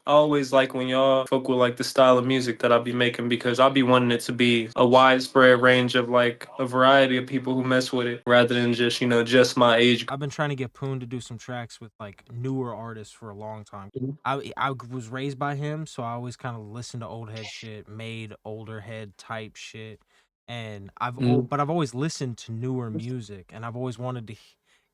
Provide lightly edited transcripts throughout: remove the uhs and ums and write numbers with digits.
I always like when y'all fuck with like the style of music that I'll be making because I'll be wanting it to be a widespread range of like a variety of people who mess with it rather than just, just my age. I've been trying to get Poon to do some tracks with like newer artists for a long time. Mhm. I was raised by him, so I always kind of listened to old head shit, made older head type shit, and Mhm. but I've always listened to newer music, and I've always wanted to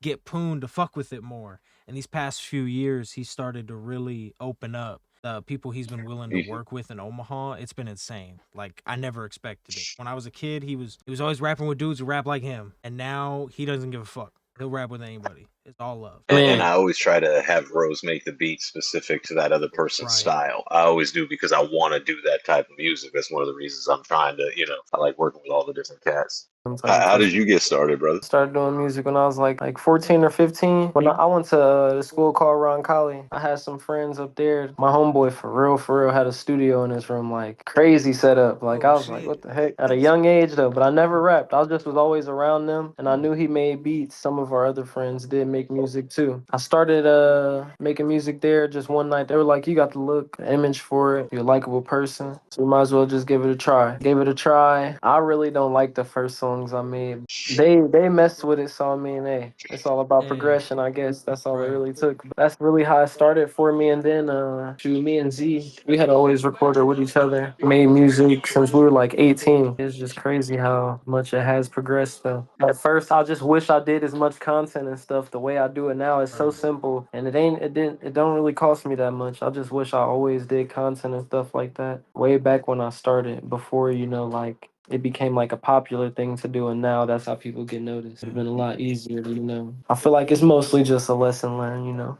get Poon to fuck with it more. And these past few years, he started to really open up. The people he's been willing to work with in Omaha, it's been insane. Like I never expected it. When I was a kid, he was always rapping with dudes who rap like him, and now he doesn't give a fuck. He'll rap with anybody. It's all love. And I Man, always try to have Rose make the beat specific to that other person's Right. style. I always do because I want to do that type of music. That's one of the reasons I'm trying to, I like working with all the different cats. some type How, of how person. did you get started, brother? Started doing music when I was like 14 or 15. When I went to the school called Roncalli, I had some friends up there. My homeboy for real had a studio in his room, like crazy setup. Like Oh I was like, shit. what the heck? At a young age though, but I never rapped. I just was always around them, and I knew he made beats. Some of our other friends did make music too. I started making music there just one night. They were like, you got the look, the image for it. You're a likable person, so we might as well just give it a try. Gave it a try. I really don't like the first songs I made. They messed with it, so I mean, hey, it's all about Yeah. progression, I guess. That's all it Right. really took. But that's really how it started for me. And then, shoot, me and Z, we had always recorded with each other, made music since we were like 18. It's just crazy how much it has progressed, though. At first, I just wish I did as much content and stuff the way I do it now. It's so Right. simple, and it don't really cost me that much. I just wish I always did content and stuff like that way back when I started, before like it became like a popular thing to do, and now that's how people get noticed. It'd been a lot easier to, I feel like it's mostly just a lesson learned,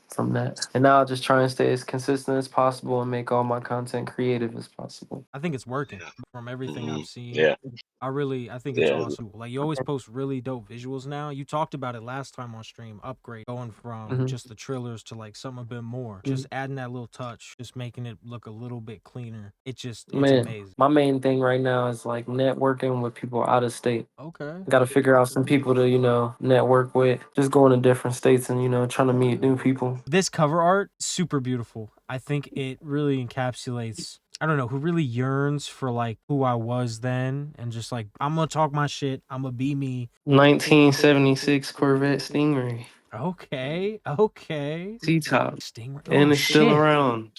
from that. And now I just try and stay as consistent as possible and make all my content creative as possible. I think it's working Yeah. from everything Hmm. I've seen. Yeah. I think it's Yeah. awesome. Like you always post really dope visuals now. You talked about it last time on stream, upgrade, going from Mhm. just the trillers to like something a bit more. Mhm. Just adding that little touch, just making it look a little bit cleaner. It's Man, amazing. my main thing right now is like networking with people out of state. Okay. Got to figure out some people to, network with. Just going to different states and, trying to meet new people. This cover art, super beautiful. I think it really encapsulates, I don't know, who really yearns for like who I was then and just like I'm gonna talk my shit, I'm gonna be me. 1976 Corvette Stingray, Okay, okay. T-top, Stingray. and Oh it's still shit. around.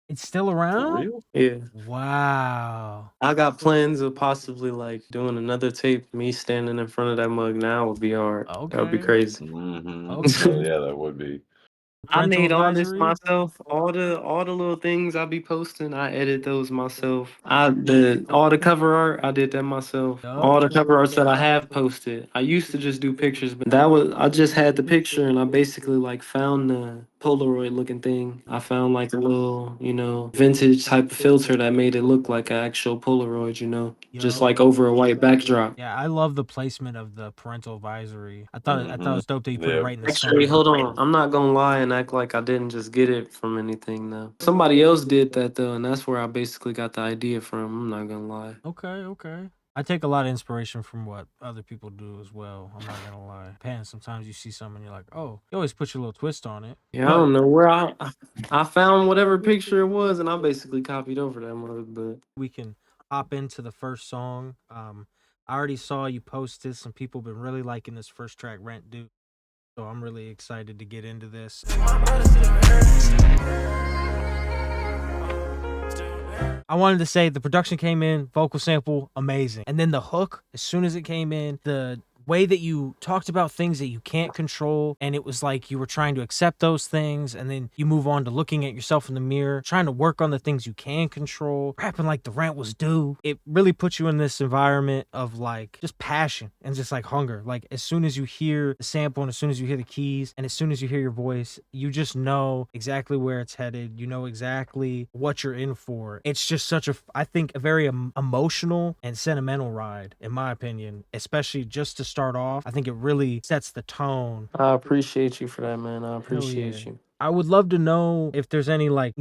It's still For around? real? Yeah. Wow. I got plans of possibly like doing another tape. Me standing in front of that mug now would be hard. That would be Okay. crazy. Hmm. Oh, Okay. yeah, that would be. I Parental made all this advisory? myself. All the little things I be posting, I edit those myself. I did all the cover art. I did that myself. Yup. All the cover arts that I have posted. I used to just do pictures, but I just had the picture, and I basically like found the Polaroid looking thing. I found like a little, vintage type of filter that made it look like an actual Polaroid, just Yup. like over a white backdrop. Yeah, I love the placement of the parental advisory. I thought it Hmm. was dope that you put it Yeah. right in the Actually, center. hold on. I'm not gonna lie and act like I didn't just get it from anything though. Somebody else did that though, and that's where I basically got the idea from. I'm not gonna lie. Okay, okay. I take a lot of inspiration from what other people do as well. I'm not gonna lie. Pen, sometimes you see something and you're like, oh, you always put your little twist on it. Yeah, I But don't know where I found whatever picture it was, and I basically copied over that mug. But we can hop into the first song. I already saw you posted. Some people been really liking this first track, Rent Dude. So I'm really excited to get into this. I wanted to say the production came in, vocal sample, amazing. And then the hook, as soon as it came in, the way that you talked about things that you can't control, and it was like you were trying to accept those things, and then you move on to looking at yourself in the mirror, trying to work on the things you can control, rapping like the rent was due. It really puts you in this environment of like just passion and just like hunger. Like as soon as you hear the sample and as soon as you hear the keys and as soon as you hear your voice, you just know exactly where it's headed. You know exactly what you're in for. It's just such a, I think, a very emotional and sentimental ride, in my opinion, especially just to start off. I think it really sets the tone. I appreciate you for that, man. I Hell yeah. appreciate you. I would love to know if there's any, like,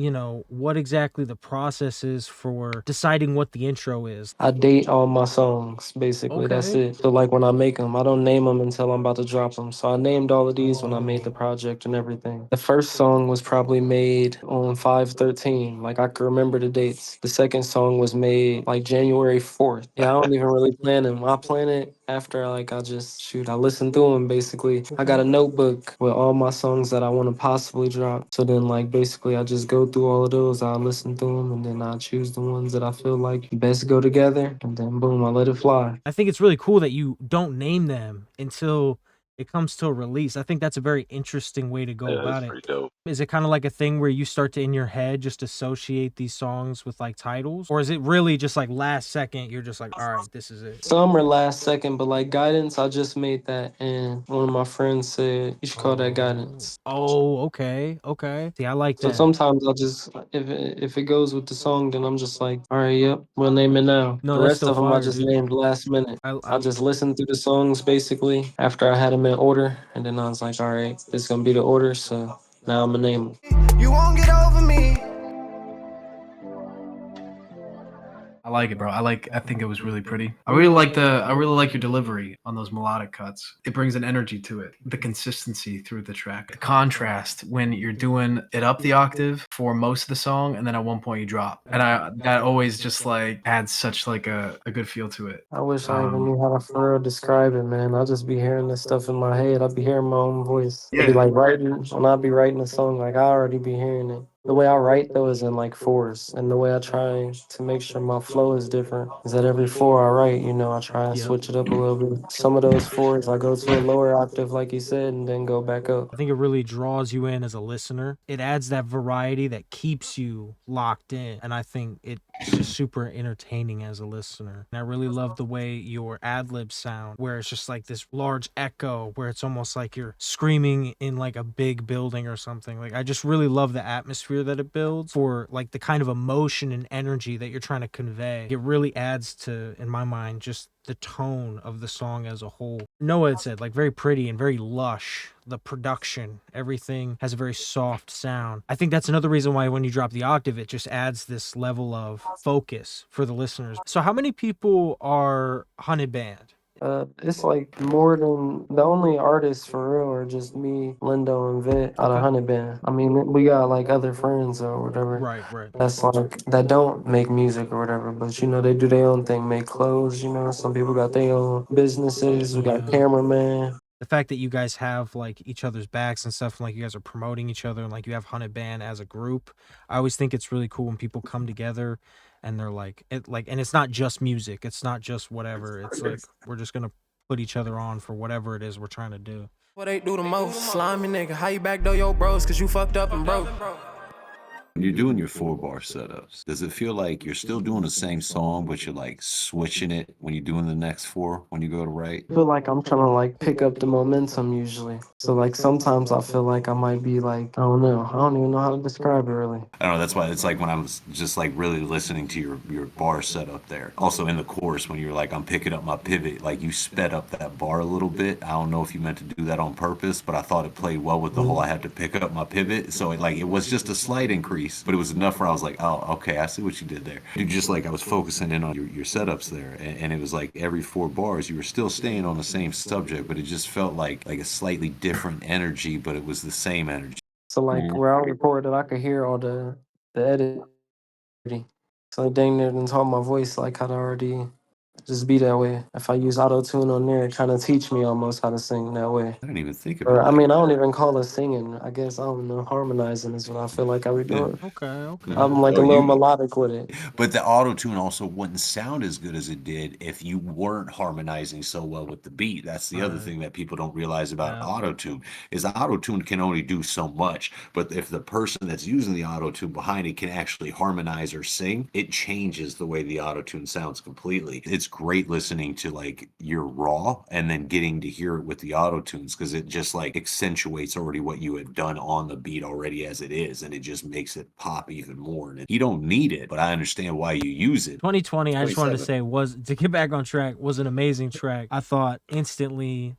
what exactly the process is for deciding what the intro is. I date all my songs, basically. That's Okay. it. So like when I make them, I don't name them until I'm about to drop them. So I named all of these when I made the Oh. project and everything. The first song was probably made on 5/13. Like I can remember the dates. The second song was made like January 4th. Yeah, I don't even really plan them. I plan it after like I listen through them basically. I got a notebook with all my songs that I want to possibly drop. So then like basically I just go through all of those, I listen through them, and then I choose the ones that I feel like best go together, and then boom, I let it fly. I think it's really cool that you don't name them until it comes to a release. I think that's a very interesting way to go Yeah, that's about it. pretty dope. Is it kind of like a thing where you start to in your head just associate these songs with like titles? Or is it really just like last second you're just like, all right, this is it? Some are last second, but like guidance, I just made that, and one of my friends said you should call that guidance. Oh, okay. Okay. See, I like So that. sometimes I'll just if it goes with the song, then I'm just like, all right, yep, we'll name it now. No, The that's rest still of them I fire, just dude. named last minute. I I just listened through the songs basically after I had them in order, and then I was like, all right, this is gonna be the order, so now I'm gonna name them. You won't get over me. I like it, bro. I think it was really pretty. I really like your delivery on those melodic cuts. It brings an energy to it. The consistency through the track. The contrast when you're doing it up the octave for most of the song and then at one point you drop. And that always just like adds such like a good feel to it. I wish I even knew how to for real describe it, man. I'll just be hearing this stuff in my head. I'll be hearing my own voice. It'd be Yeah. like writing, when I be writing a song, like I already be hearing it. The way I write though is in like fours, and the way I try to make sure my flow is different is that every four I write, I try and Yep. switch it up a little bit. Some of those fours I go to a lower octave, like you said, and then go back up. I think it really draws you in as a listener. It adds that variety that keeps you locked in. And I think it's just super entertaining as a listener. And I really love the way your ad libs sound, where it's just like this large echo, where it's almost like you're screaming in like a big building or something. Like, I just really love the atmosphere that it builds for like the kind of emotion and energy that you're trying to convey. It really adds to, in my mind, just the tone of the song as a whole. Noah had said, like, very pretty and very lush. The production, everything has a very soft sound. I think that's another reason why when you drop the octave, it just adds this level of focus for the listeners. So how many people are HunnidBand? It's like more than the only artists for real are just me, Lindo, and Vet out of Okay. HunnidBand. I mean, we got like other friends or whatever. Right. That's like that don't make music or whatever, but they do their own thing, make clothes. Some people got their own businesses. We got Yeah. cameraman. The fact that you guys have like each other's backs and stuff, and like you guys are promoting each other, and like you have HunnidBand as a group, I always think it's really cool when people come together and they're like, and it's not just music, it's not just whatever. It's like we're just gonna put each other on for whatever it is we're trying to do. What they do the most? Slimy nigga. How you backdoor your bros? Cause you fucked up and broke. When you're doing your 4-bar setups, does it feel like you're still doing the same song, but you're like switching it when you're doing the next 4 when you go to write? I feel like I'm trying to like pick up the momentum usually. So like sometimes I feel like I might be like, I don't know. I don't even know how to describe it really. I don't know. That's why it's like when I was just like really listening to your bar setup there. Also in the chorus when you're like, I'm picking up my pivot, like you sped up that bar a little bit. I don't know if you meant to do that on purpose, but I thought it played well with the whole I had to pick up my pivot. So it was just a slight increase, but it was enough where I was like, oh, okay, I see what you did there. Dude, just like I was focusing in on your setups there, and it was like every 4 bars you were still staying on the same subject, but it just felt like a slightly different energy, but it was the same energy. So like where I recorded, I could hear all the editing. So dang near done taught my voice like how to already just be that way. If I use auto tune on there, it kind of teach me almost how to sing that way. I didn't even think of it Or I like mean, I don't even call it singing. I guess I don't know. Harmonizing is what I feel like I be doing. Okay. I'm like a little melodic with it. But the auto tune also wouldn't sound as good as it did if you weren't harmonizing so well with the beat. That's the other Right. thing that people don't realize about Yeah. auto tune is auto tune can only do so much. But if the person that's using the auto tune behind it can actually harmonize or sing, it changes the way the auto tune sounds completely. It's great listening to like your raw and then getting to hear it with the auto tunes because it just like accentuates already what you had done on the beat already as it is, and it just makes it pop even more. And you don't need it, but I understand why you use it. 2020, I just wanted to 27. say, was to get back on track, was an amazing track. I thought instantly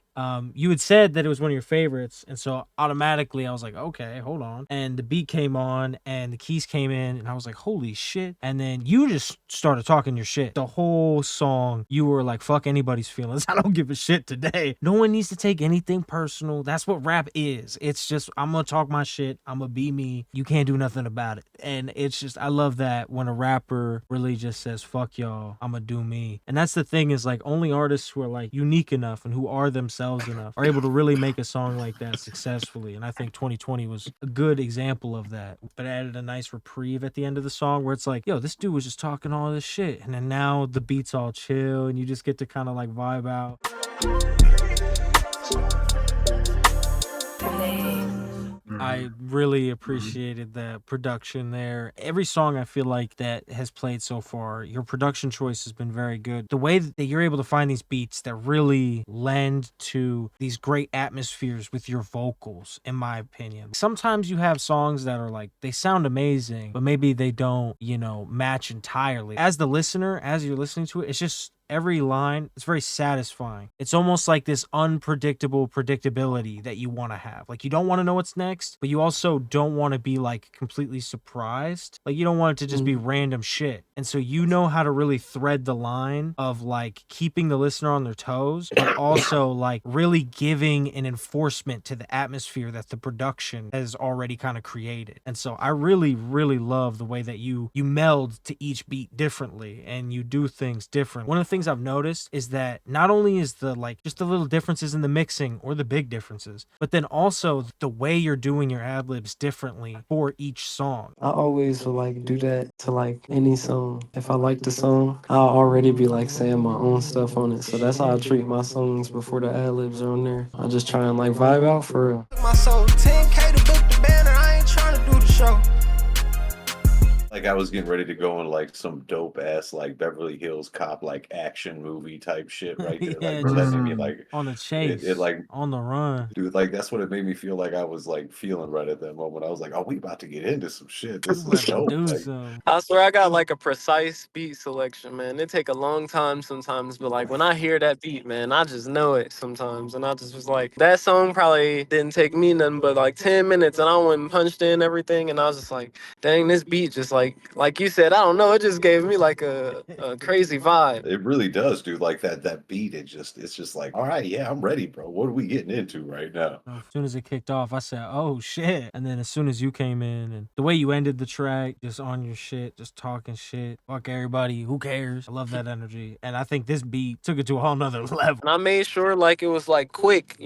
You had said that it was one of your favorites, and so automatically I was like, okay, hold on. And the beat came on, and the keys came in, and I was like, holy shit. And then you just started talking your shit. The whole song, you were like, fuck anybody's feelings. I don't give a shit today. No one needs to take anything personal. That's what rap is. It's just, I'm gonna talk my shit. I'm gonna be me. You can't do nothing about it. And it's just, I love that when a rapper really just says, fuck y'all, I'm gonna do me. And that's the thing, is like, only artists who are like unique enough and who are themselves enough are able to really make a song like that successfully. And I think 2020 was a good example of that. But it added a nice reprieve at the end of the song where it's like, yo, this dude was just talking all this shit. And then now the beat's all chill and you just get to kind of like vibe out. I really appreciated the production there. Every song I feel like that has played so far, your production choice has been very good. The way that you're able to find these beats that really lend to these great atmospheres with your vocals, in my opinion. Sometimes you have songs that are like, they sound amazing, but maybe they don't, match entirely. As the listener, as you're listening to it, it's just, every line, it's very satisfying. It's almost like this unpredictable predictability that you want to have. Like, you don't want to know what's next, but you also don't want to be like completely surprised. Like, you don't want it to just be random shit. And so you know how to really thread the line of like keeping the listener on their toes, but also like really giving an enforcement to the atmosphere that the production has already kind of created. And so I really, really love the way that you meld to each beat differently and you do things different. One of the things I've noticed is that not only is the like just the little differences in the mixing or the big differences, but then also the way you're doing your ad libs differently for each song. I always will like do that to like any song. If I like the song, I'll already be like saying my own stuff on it. So that's how I treat my songs before the ad libs are on there. I just try and like vibe out for real. My soul, 10K to book the banner. I ain't trying to do the show. Like I was getting ready to go in like some dope ass like Beverly Hills Cop like action movie type shit right there. Yeah, Like bro, that just made me like on the chase, it like on the run. dude, like that's what it made me feel like I was like feeling right at that moment. I was like, oh, we about to get into some shit. This About is to dope. do Like, some. I swear I got like a precise beat selection, man. It take a long time sometimes, but like when I hear that beat, man, I just know it sometimes. And I just was like, that song probably didn't take me nothing but like 10 minutes and I went and punched in everything and I was just like, dang, this beat just like you said, I don't know, it just gave me like a crazy vibe. it really does, dude. Like that beat, it's just like, all right, yeah, I'm ready, bro. What are we getting into right now? As soon as it kicked off, I said, oh shit. And then as soon as you came in and the way you ended the track, just on your shit, just talking shit, fuck everybody, who cares? I love that energy. And I think this beat took it to a whole nother level. And I made sure like it was like quick,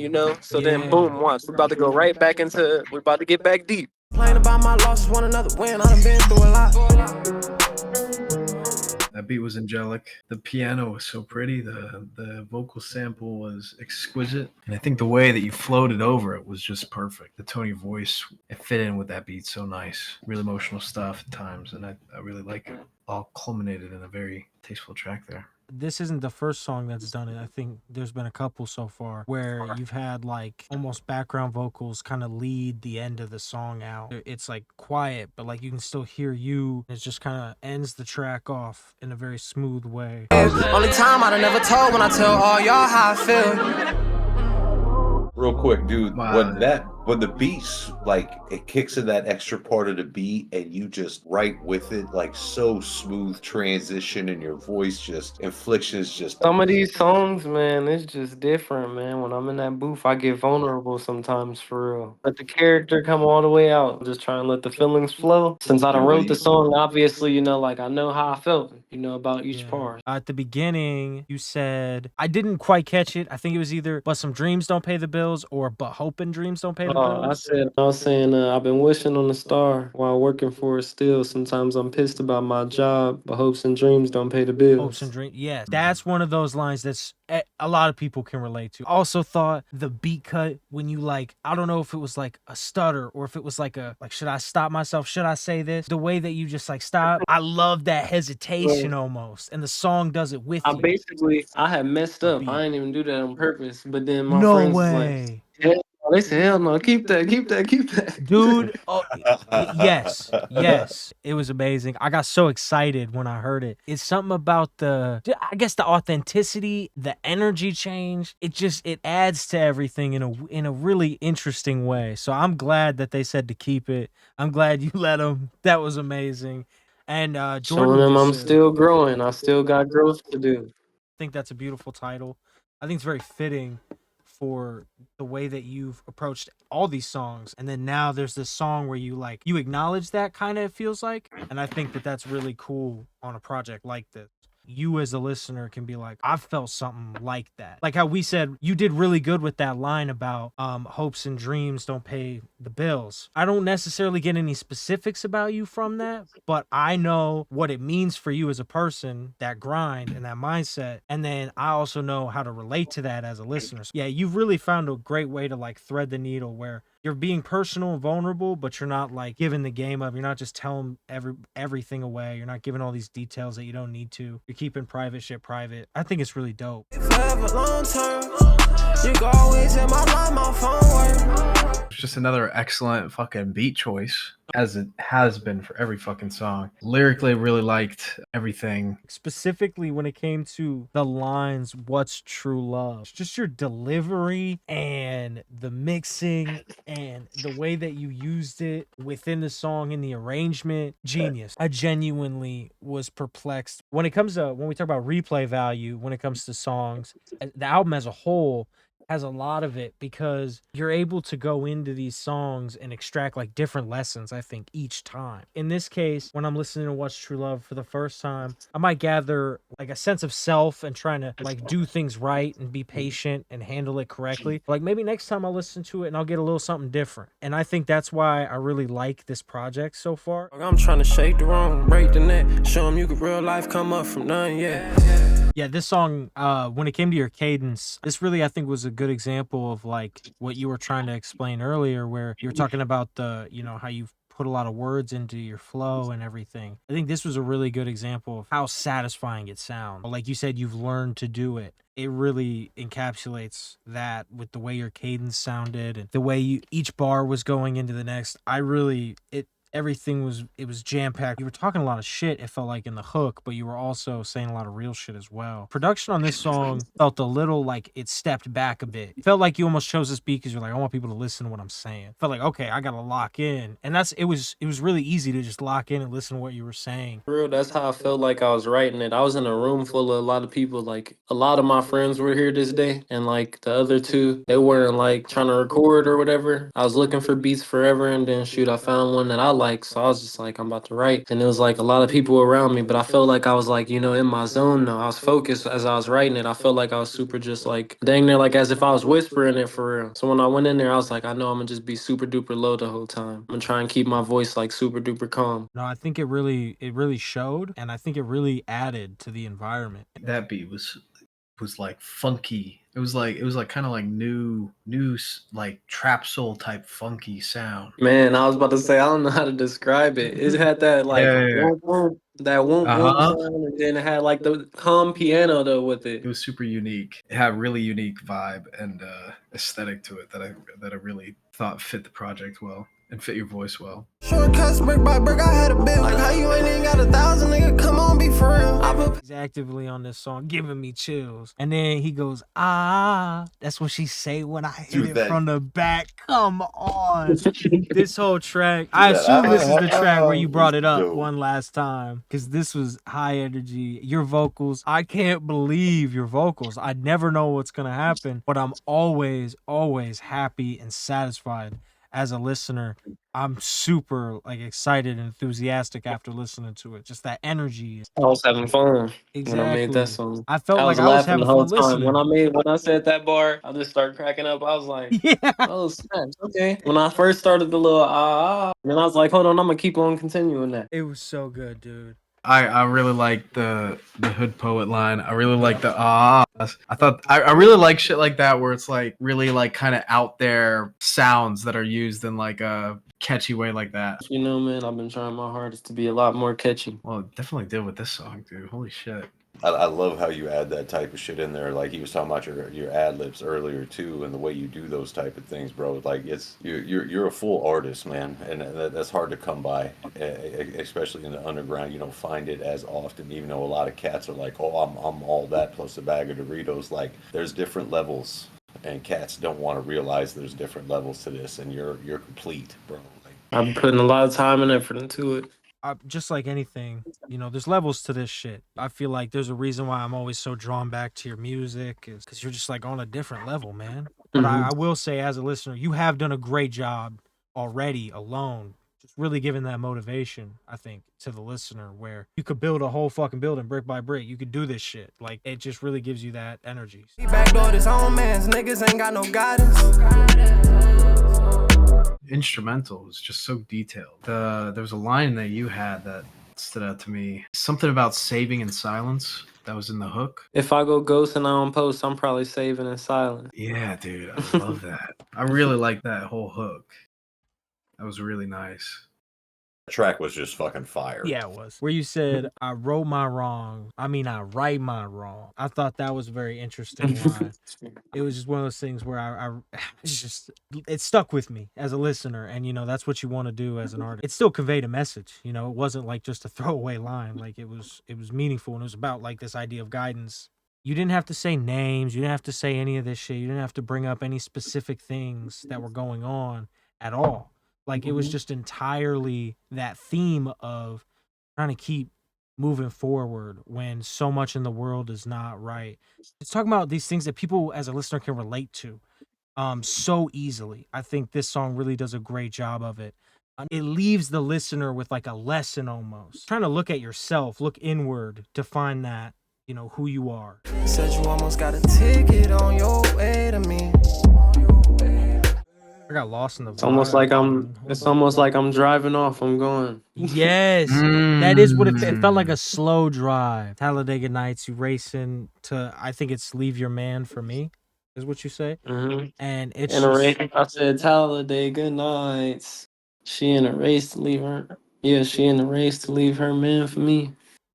so then boom, watch, we're about to go right back into, we're about to get back deep. Complain about my losses, want another win. I done been through a lot. That beat was angelic. The piano was so pretty. The vocal sample was exquisite. And I think the way that you floated over it was just perfect. The tone of your voice, it fit in with that beat so nice. Really emotional stuff at times. And I really like it. All culminated in a very tasteful track there. This isn't the first song that's done it. I think there's been a couple so far where you've had like almost background vocals kind of lead the end of the song out. It's like quiet, but like you can still hear you. It just kind of ends the track off in a very smooth way. Only time I done never told when I tell all y'all how I feel. Real quick, dude, Wow. when the beats like it kicks in that extra part of the beat and you just right with it, like so smooth transition and your voice just inflection is just Some of these songs, man, it's just different, man. When I'm in that booth, I get vulnerable sometimes for real. Let the character come all the way out. Just try and let the feelings flow. Since I done wrote the song, obviously, like I know how I felt, about each part. At the beginning, you said, I didn't quite catch it. I think it was either, but some dreams don't pay the bills or, but hoping dreams don't pay the bills. I was saying, I've been wishing on a star while working for it still. Sometimes I'm pissed about my job, but hopes and dreams don't pay the bills. Hopes and dreams. Yes, that's one of those lines that's a lot of people can relate to. Also thought the beat cut when you like, I don't know if it was like a stutter or if it was like should I stop myself? Should I say this? The way that you just like stop. I love that hesitation almost. And the song does it with you. I had messed up. I didn't even do that on purpose. But then my No friends was like, way. yeah, They said, hell no, keep that, keep that, keep that. Dude, oh yes, yes, it was amazing. I got so excited when I heard it. It's something about I guess the authenticity, the energy change. It adds to everything in a really interesting way. So I'm glad that they said to keep it. I'm glad you let them. That was amazing. And Showing Jordan them just I'm said, still growing. I still got growth to do. I think that's a beautiful title. I think it's very fitting for the way that you've approached all these songs. And then now there's this song where you acknowledge that, kind of, it feels like. And I think that that's really cool on a project like this. You as a listener can be like, I felt something like that. Like how we said you did really good with that line about hopes and dreams don't pay the bills. I don't necessarily get any specifics about you from that, but I know what it means for you as a person, that grind and that mindset. And then I also know how to relate to that as a listener. So yeah, you've really found a great way to like thread the needle where you're being personal and vulnerable, but you're not like giving the game up. You're not just telling everything away. You're not giving all these details that you don't need to. You're keeping private shit private. I think it's really dope. Forever long term. You can always hit my line, my phone work. It's just another excellent fucking beat choice, as it has been for every fucking song. Lyrically, really liked everything. Specifically when it came to the lines, what's true love? Just your delivery and the mixing and the way that you used it within the song and the arrangement, genius. I genuinely was perplexed. When we talk about replay value, when it comes to songs, the album as a whole has a lot of it because you're able to go into these songs and extract like different lessons, I think, each time. In this case, when I'm listening to What's True Love for the first time, I might gather like a sense of self and trying to like do things right and be patient and handle it correctly. Like maybe next time I'll listen to it and I'll get a little something different. And I think that's why I really like this project so far. I'm trying to shake the wrong, break the neck, show them you can real life come up from none, yeah. Yeah, this song, when it came to your cadence, this really, I think, was a good example of like what you were trying to explain earlier, where you were talking about how you've put a lot of words into your flow and everything. I think this was a really good example of how satisfying it sounds. Like you said, you've learned to do it. It really encapsulates that with the way your cadence sounded and the way each bar was going into the next. Everything was jam-packed. You were talking a lot of shit, it felt like, in the hook, but you were also saying a lot of real shit as well. Production on this song felt a little like it stepped back a bit. It felt like you almost chose this beat because you're like, I want people to listen to what I'm saying. It felt like, okay, I gotta lock in. And it was really easy to just lock in and listen to what you were saying. For real, that's how I felt like I was writing it. I was in a room full of a lot of people. Like a lot of my friends were here this day, and like the other two, they weren't like trying to record or whatever. I was looking for beats forever, and then shoot, I found one that I like. So I was just like, I'm about to write, and it was like a lot of people around me, but I felt like I was like, in my zone though. I was focused as I was writing it. I felt like I was super just like dang near like as if I was whispering it for real. So when I went in there, I was like, I know I'm gonna just be super duper low the whole time. I'm gonna try and keep my voice like super duper calm. No, I think it really showed, and I think it really added to the environment. That beat was like funky. It was like kind of like new like trap soul type funky sound. Man, I was about to say I don't know how to describe it. It had that like Yeah. whoop, whoop, that whoop whoop sound, and then it had like the calm piano though with it. It was super unique. It had a really unique vibe and aesthetic to it that I really thought fit the project well and fit your voice well. Shortcuts, brick by brick, I had a bill. Like how you ain't even got 1,000, nigga, come on, be for real. He's actively on this song, giving me chills. And then he goes, ah, that's what she say when I hit it from the back. Come on. This whole track, I assume this is the track where you brought it up one last time, because this was high energy. Your vocals, I can't believe your vocals. I never know what's going to happen, but I'm always, always happy and satisfied as a listener. I'm super like excited and enthusiastic after listening to it. Just that energy. I was having fun when I made that Exactly. song. I felt I like was I was laughing having the whole fun time. listening. When I said that bar, I just started cracking up. I was like, Yeah. oh snaps, okay. When I first started the little then I was like, hold on, I'm gonna keep on continuing that. It was so good, dude. I really like the hood poet line. I really like the I thought I really like shit like that where it's like really like kind of out there sounds that are used in like a catchy way like that. Man, I've been trying my hardest to be a lot more catchy. Well, it definitely did with this song, dude. Holy shit. I love how you add that type of shit in there. Like he was talking about your ad libs earlier too, and the way you do those type of things, bro. Like it's you're a full artist, man, and that's hard to come by, especially in the underground. You don't find it as often, even though a lot of cats are like, oh, I'm all that plus a bag of Doritos. Like there's different levels, and cats don't want to realize there's different levels to this, and you're complete, bro. Like, I'm putting a lot of time and effort into it. Just like anything, there's levels to this shit. I feel like there's a reason why I'm always so drawn back to your music, is because you're just like on a different level, man. But Mhm. I will say, as a listener, you have done a great job already alone, just really giving that motivation, I think, to the listener, where you could build a whole fucking building brick by brick. You could do this shit. Like, it just really gives you that energy. He backdoored his own mans, niggas ain't got no guidance. Instrumental is just so detailed. There was a line that you had that stood out to me. Something about saving in silence. That was in the hook. If I go ghost and I don't post, I'm probably saving in silence. Yeah, dude, I love that. I really like that whole hook. That was really nice. the track was just fucking fire. Yeah, it was. Where you said, I wrote my wrong. I mean, I right my wrong. I thought that was a very interesting line. It was just one of those things where it's just, it stuck with me as a listener. And, that's what you want to do as an artist. It still conveyed a message. It wasn't like just a throwaway line. Like it was meaningful, and it was about like this idea of guidance. You didn't have to say names. You didn't have to say any of this shit. You didn't have to bring up any specific things that were going on at all. Like it was just entirely that theme of trying to keep moving forward when so much in the world is not right. It's talking about these things that people as a listener can relate to so easily. I think this song really does a great job of it. It leaves the listener with like a lesson almost. Trying to look at yourself, look inward to find that, who you are. Said you almost got a ticket on your way to me. I got lost in the It's almost like I'm driving off. I'm going. Yes, that is what it felt like, a slow drive. Talladega Nights, you racing to, I think it's Leave Your Man for Me, is what you say. Mm-hmm. And it's In a just, race, I said Talladega Nights. She in a race to leave her. Yeah, she in a race to leave her man for me.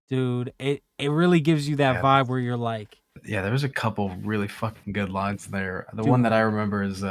dude, it really gives you that Yeah. vibe where you're like, Yeah, there was a couple really fucking good lines there. The Dude. one that I remember is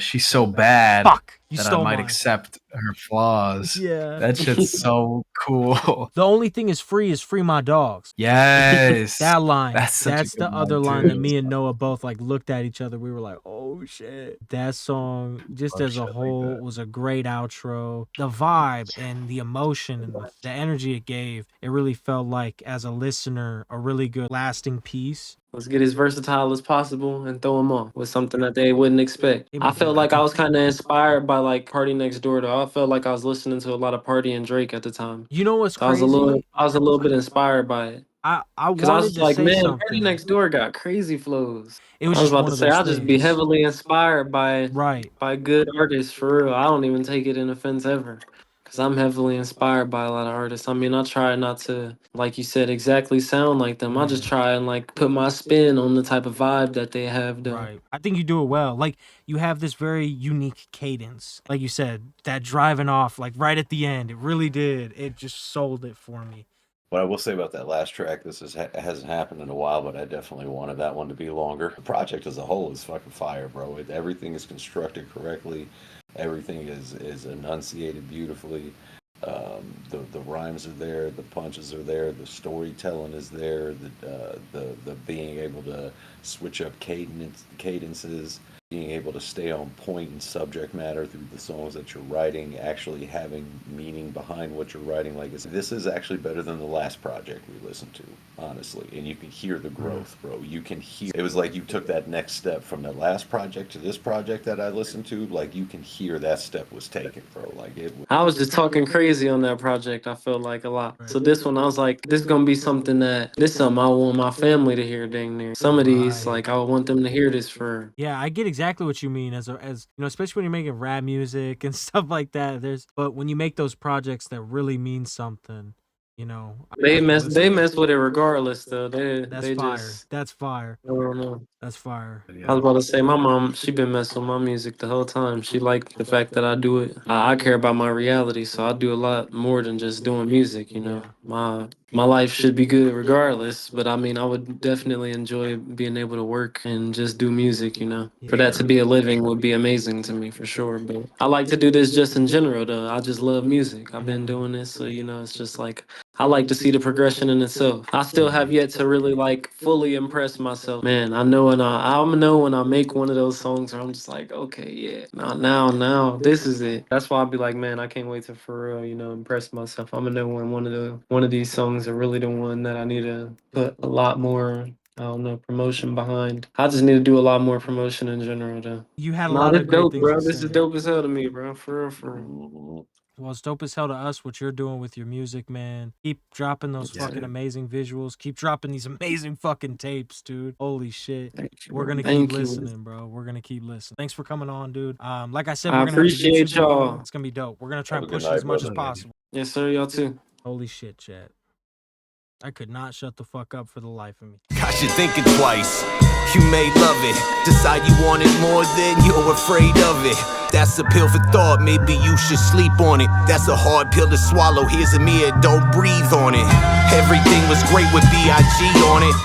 she's so bad fuck, you that I stole might mine. accept her flaws. Yeah. That shit's so cool. The only thing is free my dogs. Yes. That line. That's such a That's good the other line, line too. that me and Noah both like looked at each other. We were like, oh shit. That song, just Love as a shit like whole, that. was a great outro. The vibe and the emotion and the energy it gave, it really felt like, as a listener, a really good lasting piece. Let's get as versatile as possible and throw them off with something that they wouldn't expect. It I was felt good. like I was kind of inspired by like Party Next Door though. I felt like I was listening to a lot of Party and Drake at the time. You know what's So I was crazy? a little bit inspired by it. I Cause I wanted was to like, say man, Party something. Next Door got crazy flows. It was I was just about one to of say, those I'll just be things. heavily inspired by Right. good artists for real. I don't even take it in offense ever. Cause I'm heavily inspired by a lot of artists. I mean, I try not to, like you said, exactly sound like them. I just try and like put my spin on the type of vibe that they have though. Right. I think you do it well. Like, you have this very unique cadence. Like you said, that driving off, like right at the end, it really did. It just sold it for me. What I will say about that last track, hasn't happened in a while, but I definitely wanted that one to be longer. The project as a whole is fucking fire, bro. Everything is constructed correctly. Everything is enunciated beautifully. The rhymes are there, the punches are there, the storytelling is there, the being able to switch up cadences, being able to stay on point in subject matter through the songs that you're writing, actually having meaning behind what you're writing. Like this is actually better than the last project we listened to, honestly. And you can hear the growth, bro. You can hear. It was like you took that next step from the last project to this project that I listened to. Like you can hear that step was taken, bro. Like it. I was just talking crazy on that project. I felt like a lot. So this one, I was like, this is gonna be something I want my family to hear. Dang near. Some of these, Right. like, I want them to hear this for. Yeah, I get exactly what you mean, as especially when you're making rap music and stuff like that. But when you make those projects that really mean something, They mess with it regardless though. That's They fire. just. That's fire. I don't know. That's fire. I was about to say, my mom, she been messing with my music the whole time. She liked the fact that I do it. I care about my reality, so I do a lot more than just doing music, Yeah. my life should be good regardless. But I mean, I would definitely enjoy being able to work and just do music, you know. For that to be a living would be amazing to me for sure. But I like to do this just in general though. I just love music. I've been doing this, so you know, it's just like I like to see the progression in itself. I still have yet to really like fully impress myself. Man, I know when I know when I make one of those songs where I'm just like, okay, yeah, now, this is it. That's why I'll be like, man, I can't wait to for real, you know, impress myself. I'm gonna know when one of these songs are really the one that I need to put a lot more. I don't know, promotion behind. I just need to do a lot more promotion in general, though. You had a Nah, lot this of great dope, things bro. to This is say. dope as hell to me, bro. For real, for real. Well, it's dope as hell to us what you're doing with your music, man. Keep dropping those Yeah. fucking amazing visuals. Keep dropping these amazing fucking tapes, dude. Holy shit. Thank you, We're bro. gonna keep Thank you. listening, bro. We're gonna keep listening. Thanks for coming on, dude. Like I said, I we're gonna have the appreciate YouTube video. y'all. It's gonna be dope. We're gonna try Have and a good push it as night, much as brother. possible. Yes, sir. Y'all too. Holy shit, chat. I could not shut the fuck up for the life of me. Got you thinking twice. You may love it, decide you want it more than you're afraid of it. That's a pill for thought, maybe you should sleep on it. That's a hard pill to swallow, here's a mirror, don't breathe on it. Everything was great with B.I.G. on it.